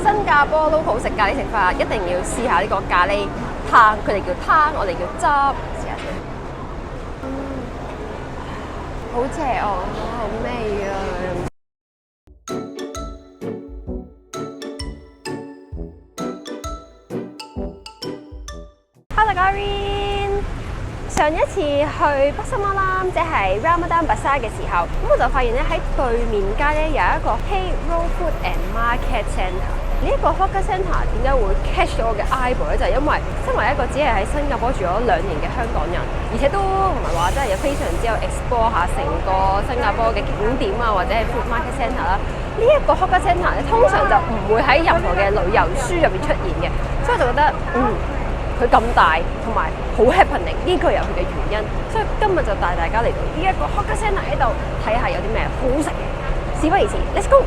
新加坡 local 食咖喱食法，一定要試下呢個咖喱湯，佢哋叫湯，我哋叫汁。試下先。好邪惡，好味啊！Hello， 大家 Irene。上一次去北沙馬蘭，即係 Ramadan Bazaar 嘅時候，咁我就發現咧喺對面街咧有一個 Hey Road Food and Market Centre。呢一個 hawker centre 點解會 catch 到我嘅 eyeball 咧？就係因為身為一個只係喺新加坡住咗2年嘅香港人，而且都唔係話真係有非常之有 explore 下成個新加坡嘅景點啊，或者係 food market centre 啦。呢一個 hawker centre 咧，通常就唔會喺任何嘅旅遊書入邊出現嘅，所以我就覺得佢咁大同埋好 happening， 呢個有佢嘅原因，所以今日就帶大家嚟到呢一個 hawker centre喺度睇下有啲咩好食嘅。事不宜遲 ，Let's go！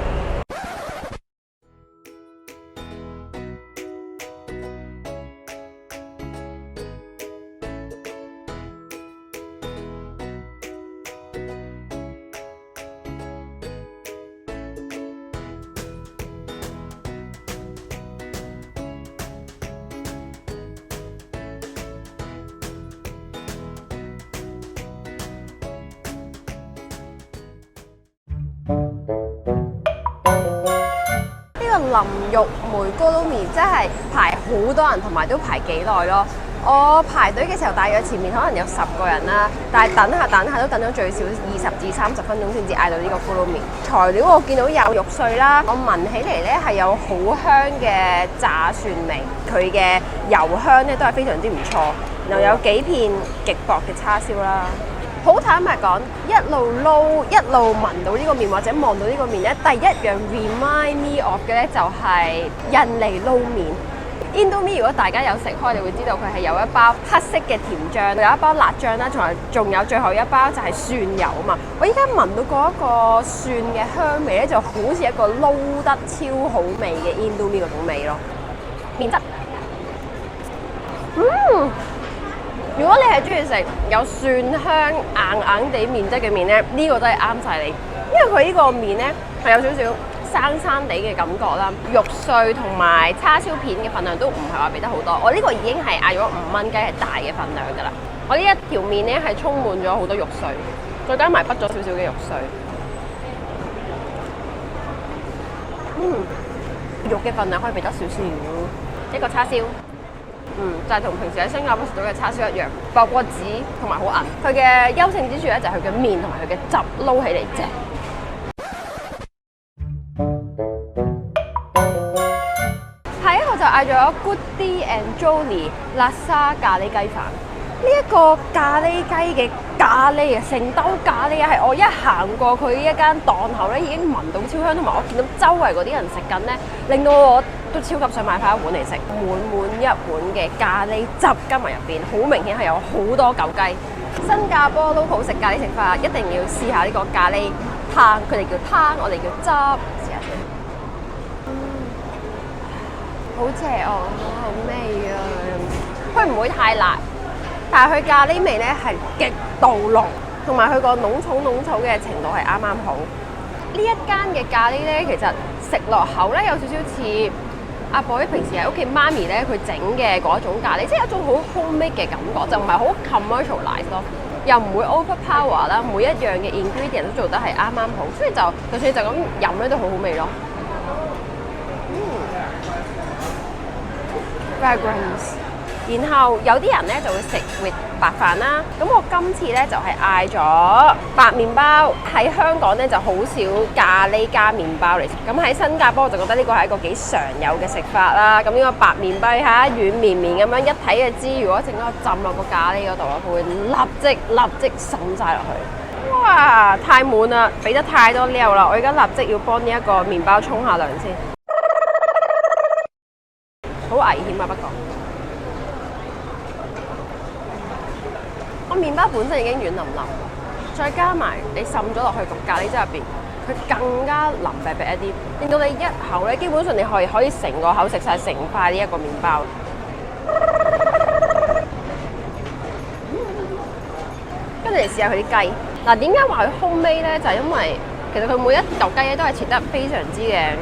淋肉梅咕嚕麵真係排好多人，同埋都排幾耐咯。我排隊嘅時候，大約前面可能有10個人啦，但係等下都等咗最少20至30分鐘先至嗌到呢個咕嚕麵。材料我見到有肉碎啦，我聞起嚟咧係有好香嘅炸蒜味，佢嘅油香咧都係非常之唔錯。然後有幾片極薄嘅叉燒啦。好坦白講，一路撈一路聞到呢個麵或者望到呢個麵咧，第一樣 remind me of 嘅咧就係印尼撈麵。Indomie 如果大家有食開，你會知道佢係有一包黑色嘅甜醬，有一包辣醬啦，仲有最後一包就係蒜油啊嘛。我依家聞到嗰一個蒜嘅香味咧，就好似一個撈得超好味嘅 Indomie 嗰種味咯。麵質，如果你係中意食有蒜香硬地麵質嘅麵咧，呢個都係啱晒你，因為佢呢個麵咧係有少少生生地嘅感覺啦，肉碎同埋叉燒片嘅份量都唔係話俾得好多。我呢個已經係嗌咗5蚊雞係大嘅份量㗎啦。我呢一條麵咧係充滿咗好多肉碎，再加埋畢咗少少嘅肉碎。肉嘅份量可以俾得少少，一個叉燒。就係同平時喺新加坡食到嘅叉燒一樣，薄過紙同埋好韌。佢嘅優勝之處咧就係佢嘅麵同埋佢嘅汁撈起嚟正。下一個就嗌咗 Goodie and Jolie 辣沙咖喱雞飯。呢一個咖喱雞嘅咖喱啊，成兜咖喱啊，係我一行過佢一間檔口咧，已經聞到超香，同埋我見到周圍嗰啲人食緊咧，令到我都超級想買翻一碗嚟食。滿一碗嘅咖喱汁加埋入邊，好明顯係有好多九雞。新加坡 local 食咖喱食法，一定要試下呢個咖喱湯，佢哋叫湯，我哋叫汁。試下先。好邪惡，好味啊！佢唔會太辣。但係佢咖喱味咧係極度濃，同埋佢個濃稠嘅程度係啱啱好。呢一間嘅咖喱咧，其實食落口咧有少少似阿 boy 平時喺屋企媽咪咧佢整嘅嗰種咖喱，即係一種好 homemade 嘅感覺，就唔係好 commercialize 咯，又唔會 overpower 啦，每一樣嘅 ingredient 都做得係啱啱好，所以就算就咁飲咧都好好味咯。Fragrance。然後有啲人咧就會食 with 白飯啦，咁我今次咧就係嗌咗白麵包。喺香港咧就好少咖喱加麵包嚟食，咁喺新加坡我就覺得呢個係一個幾常有嘅食法啦。咁呢個白麵包嚇軟綿綿咁樣一睇就知，如果整個浸落個咖喱嗰度，佢會立即滲晒落去。哇！太滿啦，俾得太多料啦！我而家立即要幫呢一個麵包沖下涼先，好危險啊！不過我麵包本身已經軟腍腍，再加埋你滲咗落去個咖喱汁入邊，佢更加腍啤啤一啲，令到你一口咧，基本上你可以成個口食晒成塊呢一個麵包。跟住嚟試下佢啲雞。嗱，點解話佢 homemade咧？就係因為其實佢每一嚿雞咧都係切得非常之嘅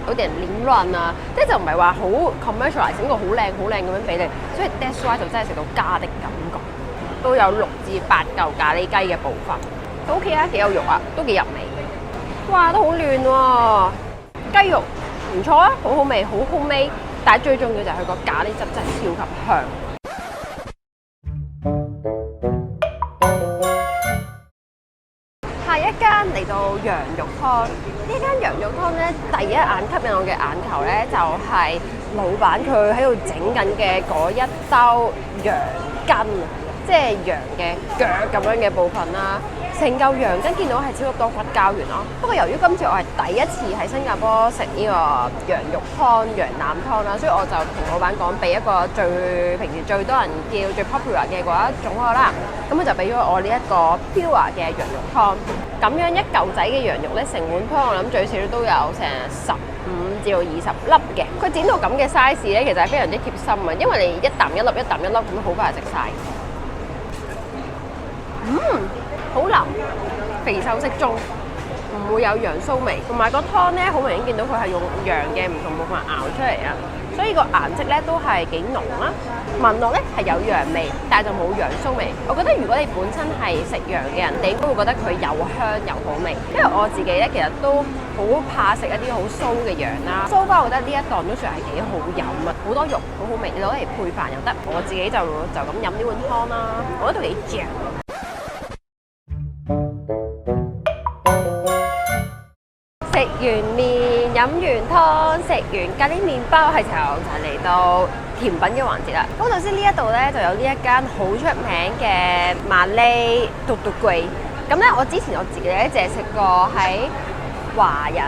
有啲人亂亂啊，即係就唔係話好 commercialize 整個好靚咁樣俾你，所以 that's why 就真係食到家的感覺，都有6至8嚿咖喱雞嘅部分，都 OK 啊，幾有肉啊，都幾入味。哇，都好嫩喎，雞肉唔錯啊，好好味，好好味，但係最重要就係佢個咖喱汁真係超級香。下一間嚟到羊肉湯，呢間羊肉湯咧，第一眼吸引我嘅眼球咧，就係老闆佢喺度整緊嘅嗰一兜羊筋，即係羊嘅腳咁樣嘅部分啦。成嚿羊筋見到係超級多骨膠原咯。不過由於今次我係第一次喺新加坡食呢個羊肉湯、羊腩湯啦，所以我就同老闆講俾一個平時最多人叫最 popular 嘅嗰一種我啦。咁佢就俾咗我呢一個 pure 嘅羊肉湯。咁樣一嚿仔嘅羊肉咧，成碗湯我諗最少都有成15至到20粒嘅。佢剪到咁嘅 size 咧，其實係非常之貼心啊，因為你一啖一粒咁好快就食晒。好腍，肥瘦適中，唔會有羊騷味，同埋個湯咧好明顯見到佢係用羊嘅唔同部分熬出嚟啊，所以個顏色咧都係幾濃啦。聞落咧係有羊味，但係就冇羊騷味。我覺得如果你本身係食羊嘅人，你應該會覺得佢又香又好味。因為我自己咧其實都好怕食一啲好騷嘅羊啦，蘇巴我覺得呢一檔都算係幾好飲啊，好多肉，好好味，你攞嚟配飯又得。我自己就咁飲呢碗湯啦，我覺得都幾正。食完麵，飲完湯，食完咖喱麵包，係時候就嚟到甜品嘅環節啦。咁頭先呢一度咧就有呢一間好出名嘅馬來嘟嘟貴。咁咧我之前我自己咧淨係食過喺華人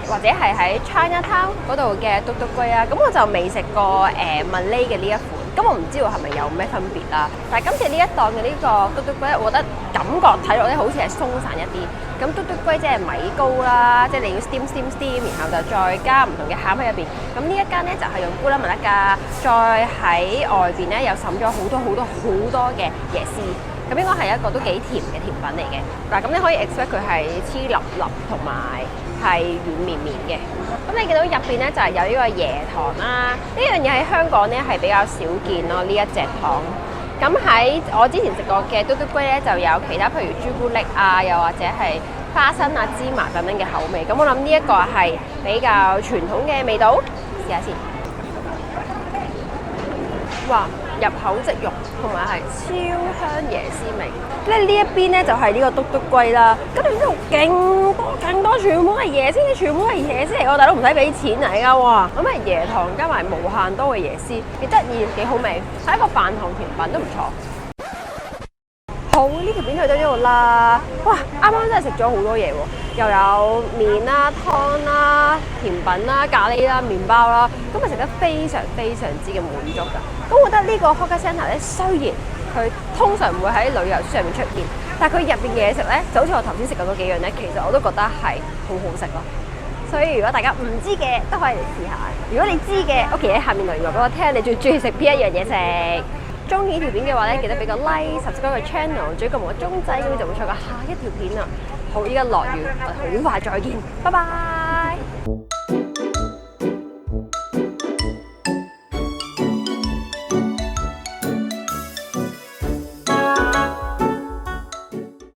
或者係喺 Chinatown 嗰度嘅嘟嘟貴啊。咁我就未食過馬來嘅呢一款。咁我唔知道係咪有咩分別啦。但係今次呢一檔嘅呢個嘟嘟龜，我覺得感覺睇落咧好似係鬆散一啲。咁嘟嘟龜即係米糕啦，即係你要 steam，然後就再加唔同嘅餡喺入邊。咁呢一間咧就係用咕啦麥㗎，再喺外邊咧又滲咗好多嘅椰絲。咁應該係一個都幾甜嘅甜品嚟嘅。嗱，咁你可以 expect 佢係黐粒粒同埋係軟綿綿嘅。咁你見到入邊咧就係有呢個椰糖啦，呢樣嘢喺香港咧係比較少見咯，呢一隻糖。咁喺我之前食過嘅嘟嘟龜咧就有其他譬如朱古力啊，又或者係花生啊、芝麻等等嘅口味。咁我諗呢一個係比較傳統嘅味道，試下先。哇！入口即溶，同埋係超香椰絲味。咧呢一邊咧就係呢個嘟嘟龜啦，跟住呢度勁多，全部係椰絲，全部係椰絲嚟，我大佬唔使俾錢嚟㗎喎。咁係椰糖加埋無限多嘅椰絲，幾得意，幾好味，係一個飯堂甜品都唔錯。好，呢條片去到呢度啦。哇，啱啱真係食咗好多嘢喎，又有麵啦、湯啦、甜品啦、咖喱啦、麵包啦，咁啊食得非常之嘅滿足㗎。咁我覺得呢個 Hawker Centre 咧，雖然佢通常唔會喺旅遊書上面出現，但係佢入邊嘅嘢食咧，就好似我頭先食嘅嗰幾樣咧，其實我都覺得係好好食咯。所以如果大家唔知嘅，都可以嚟試下。如果你知嘅，OK 喺下面留言話俾我聽，你最中意食邊一樣嘢食。中意呢條片嘅話咧，記得俾個 like、subscribe 個 channel，最緊要個鐘仔，咁就會錯過下一條片啦。好，依家落雨，我哋好快再見，拜拜。